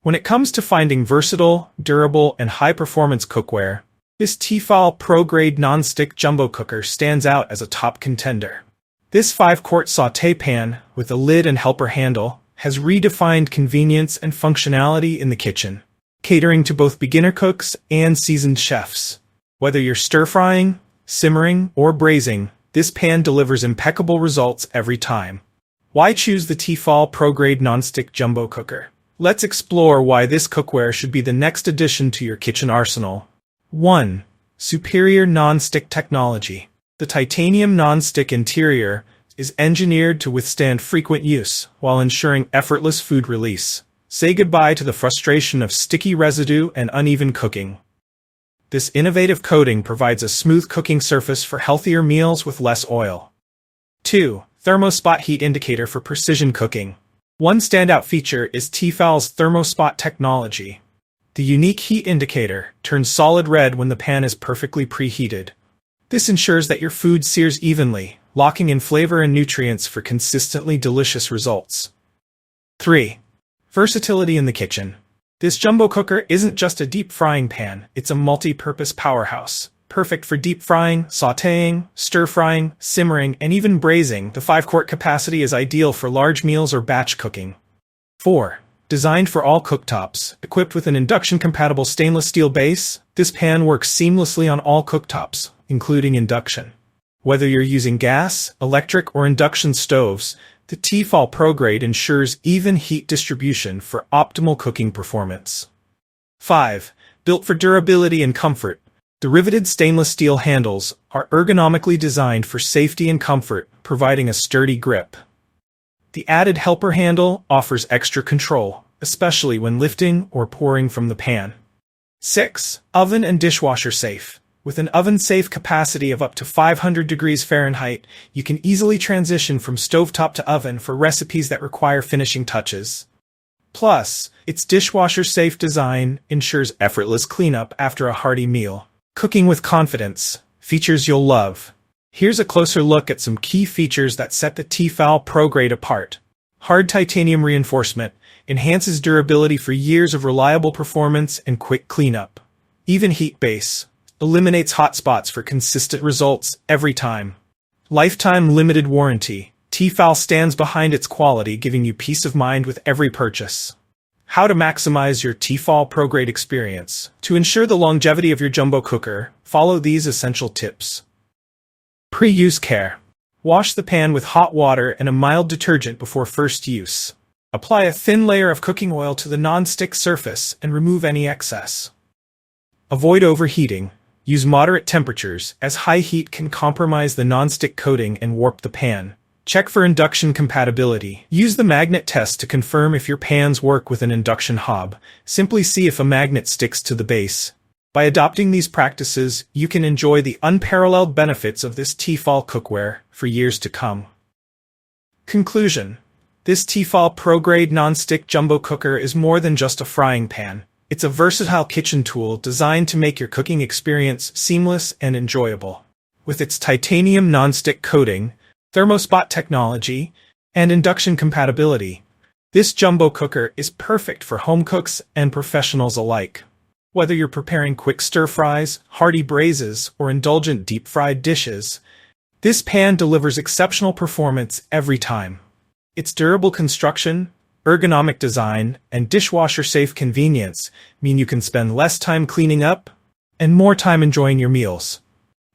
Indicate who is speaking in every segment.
Speaker 1: When it comes to finding versatile, durable, and high-performance cookware, this T-Fal Prograde Nonstick Jumbo Cooker stands out as a top contender. This 5-quart sauté pan, with a lid and helper handle, has redefined convenience and functionality in the kitchen, catering to both beginner cooks and seasoned chefs. Whether you're stir-frying, simmering, or braising, this pan delivers impeccable results every time. Why choose the T-Fal Prograde Nonstick Jumbo Cooker? Let's explore why this cookware should be the next addition to your kitchen arsenal. 1. Superior non-stick technology. The titanium non-stick interior is engineered to withstand frequent use while ensuring effortless food release. Say goodbye to the frustration of sticky residue and uneven cooking. This innovative coating provides a smooth cooking surface for healthier meals with less oil. 2. Thermo-Spot heat indicator for precision cooking. One standout feature is T-Fal's Thermo-Spot technology. The unique heat indicator turns solid red when the pan is perfectly preheated. This ensures that your food sears evenly, locking in flavor and nutrients for consistently delicious results. 3. Versatility in the kitchen. This jumbo cooker isn't just a deep frying pan, it's a multi-purpose powerhouse. Perfect for deep frying, sautéing, stir-frying, simmering, and even braising. The 5-quart capacity is ideal for large meals or batch cooking. 4. Designed for all cooktops. Equipped with an induction-compatible stainless steel base, this pan works seamlessly on all cooktops, including induction. Whether you're using gas, electric, or induction stoves, the T-Fal Prograde ensures even heat distribution for optimal cooking performance. 5. Built for durability and comfort. The riveted stainless steel handles are ergonomically designed for safety and comfort, providing a sturdy grip. The added helper handle offers extra control, especially when lifting or pouring from the pan. 6. Oven and dishwasher safe. With an oven-safe capacity of up to 500 degrees Fahrenheit, you can easily transition from stovetop to oven for recipes that require finishing touches. Plus, its dishwasher-safe design ensures effortless cleanup after a hearty meal. Cooking with confidence. Features you'll love. Here's a closer look at some key features that set the T-Fal Prograde apart. Hard titanium reinforcement enhances durability for years of reliable performance and quick cleanup. Even heat base eliminates hot spots for consistent results every time. Lifetime limited warranty. T-Fal stands behind its quality, giving you peace of mind with every purchase. How to maximize your T-Fal Prograde experience. To ensure the longevity of your jumbo cooker, follow these essential tips. Pre-use care. Wash the pan with hot water and a mild detergent before first use. Apply a thin layer of cooking oil to the non-stick surface and remove any excess. Avoid overheating. Use moderate temperatures, as high heat can compromise the non-stick coating and warp the pan. Check for induction compatibility. Use the magnet test to confirm if your pans work with an induction hob. Simply see if a magnet sticks to the base. By adopting these practices, you can enjoy the unparalleled benefits of this T-Fal cookware for years to come. Conclusion. This T-Fal Prograde Nonstick Jumbo Cooker is more than just a frying pan. It's a versatile kitchen tool designed to make your cooking experience seamless and enjoyable. With its titanium nonstick coating, Thermo-Spot Technology, and induction compatibility, this jumbo cooker is perfect for home cooks and professionals alike. Whether you're preparing quick stir-fries, hearty braises, or indulgent deep-fried dishes, this pan delivers exceptional performance every time. Its durable construction, ergonomic design, and dishwasher-safe convenience mean you can spend less time cleaning up and more time enjoying your meals.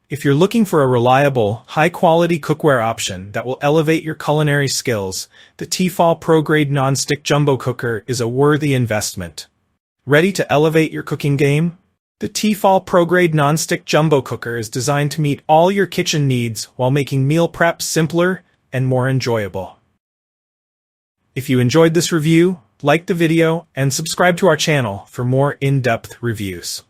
Speaker 1: If you're looking for a reliable, high-quality cookware option that will elevate your culinary skills, the T-Fal Prograde Nonstick Jumbo Cooker is a worthy investment. Ready to elevate your cooking game? The T-Fal Prograde Nonstick Jumbo Cooker is designed to meet all your kitchen needs while making meal prep simpler and more enjoyable. If you enjoyed this review, like the video and subscribe to our channel for more in-depth reviews.